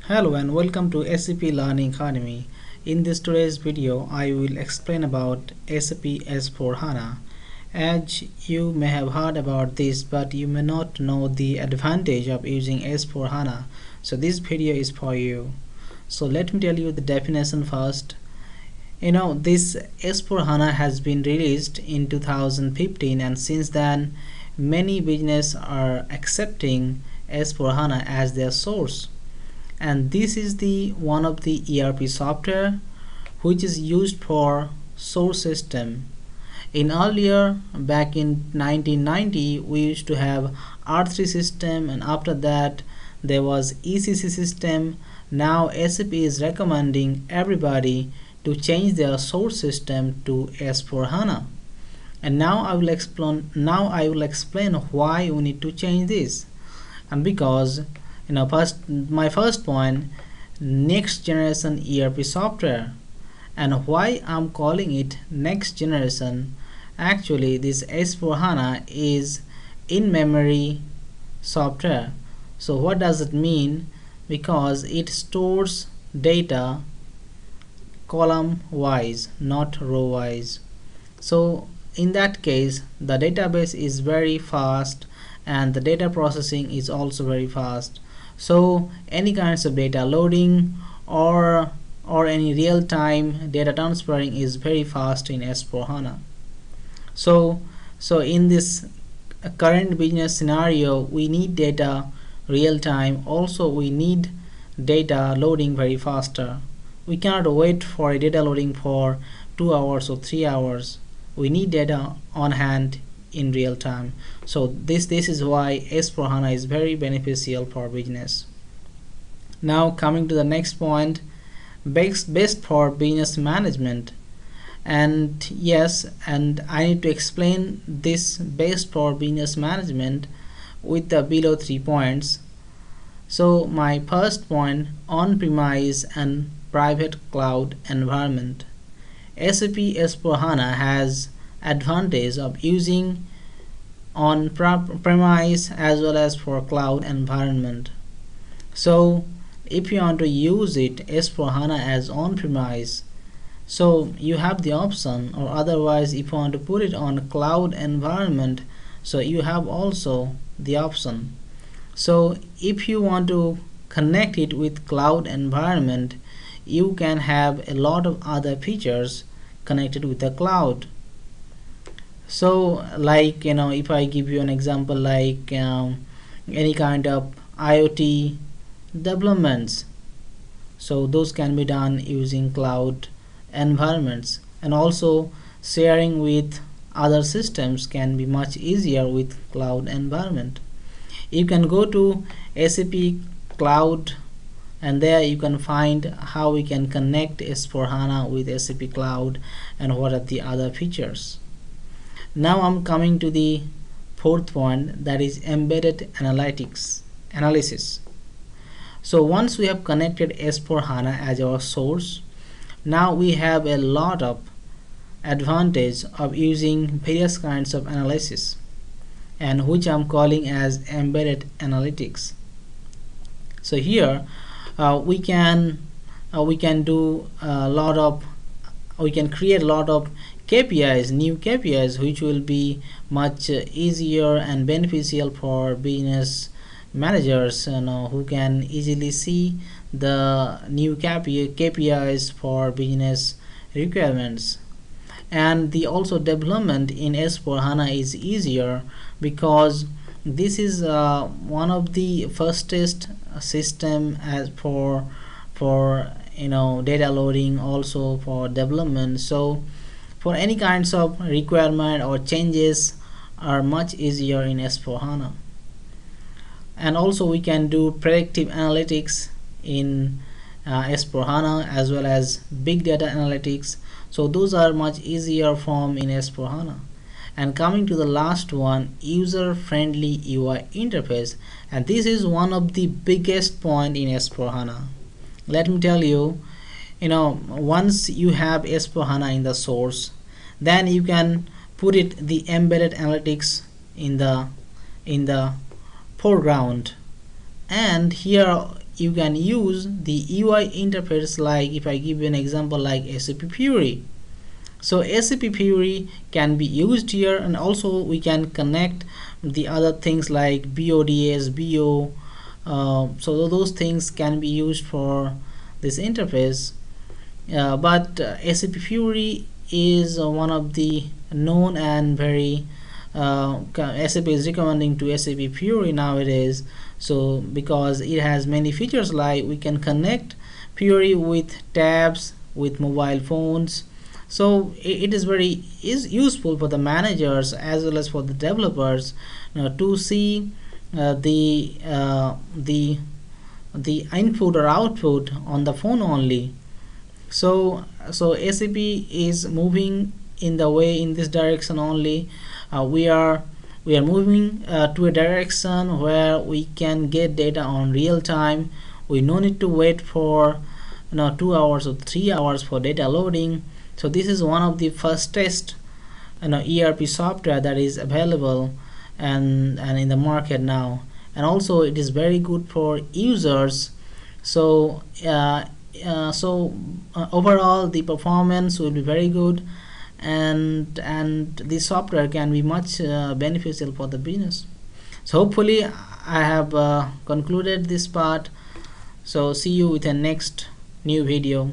Hello and welcome to SAP Learning Academy. In this today's video, I will explain about SAP S4 HANA. As you may have heard about this, but you may not know the advantage of using S4 HANA. So this video is for you. So let me tell you the definition first. This S4 HANA has been released in 2015, and since then many businesses are accepting S4 HANA as their source. And this is the one of the ERP software which is used for source system. In earlier, back in 1990, we used to have R3 system, and after that there was ECC system. Now SAP is recommending everybody to change their source system to S4 HANA. And now I will explain why we need to change this. And because my first point, next generation ERP software, and why I'm calling it next generation. Actually, this S4 HANA is in-memory software. So what does it mean? Because it stores data column wise, not row wise. So in that case, the database is very fast and the data processing is also very fast. So any kinds of data loading or any real-time data transferring is very fast in S4 HANA. So in this current business scenario, we need data real-time. Also we need data loading very faster. We cannot wait for a data loading for 2 hours or 3 hours. We need data on hand in real time. So this is why S4 HANA is very beneficial for business. Now coming to the next point, best for business management. And yes, and I need to explain this best for business management with the below 3 points. So my first point, on-premise and private cloud environment. SAP S4 HANA has advantage of using on premise as well as for cloud environment. So if you want to use it S4 HANA as on premise, so you have the option, or otherwise if you want to put it on cloud environment, so you have also the option. So if you want to connect it with cloud environment, you can have a lot of other features connected with the cloud. So like if I give you an example, like any kind of IoT developments, so those can be done using cloud environments, and also sharing with other systems can be much easier with cloud environment. You can go to SAP Cloud, and there you can find how we can connect S4 HANA with SAP Cloud and what are the other features. Now I'm coming to the fourth point, that is embedded analysis. So once we have connected S4 HANA as our source, now we have a lot of advantage of using various kinds of analysis, and which I'm calling as embedded analytics. So here we can do a lot of, we can create a lot of KPIs, new KPIs, which will be much easier and beneficial for business managers, who can easily see the new KPIs for business requirements. And the also development in S4 HANA is easier, because this is one of the fastest system as for data loading, also for development. So for any kinds of requirement or changes are much easier in S4 HANA. And also we can do predictive analytics in S4 HANA, as well as big data analytics. So those are much easier from in S4 HANA. And coming to the last one, user-friendly UI interface, and this is one of the biggest point in S4 HANA. Let me tell you, once you have S4 HANA in the source, then you can put it the embedded analytics in the foreground, and here you can use the UI interface, like if I give you an example like SAP Fury. So SAP Fury can be used here, and also we can connect the other things like BODS, BO, so those things can be used for this interface. But SAP Fury is one of the known and very SAP is recommending to SAP Fury nowadays. So because it has many features, like we can connect Fury with tabs, with mobile phones. So it is very useful for the managers as well as for the developers to see the input or output on the phone only. So SAP is moving in the way in this direction only. We are moving to a direction where we can get data on real time. We no need to wait for 2 hours or 3 hours for data loading. So this is one of the fastest ERP software that is available and in the market now, and also it is very good for users. So overall the performance will be very good, and the software can be much beneficial for the business. So hopefully I have concluded this part. So see you with a next new video.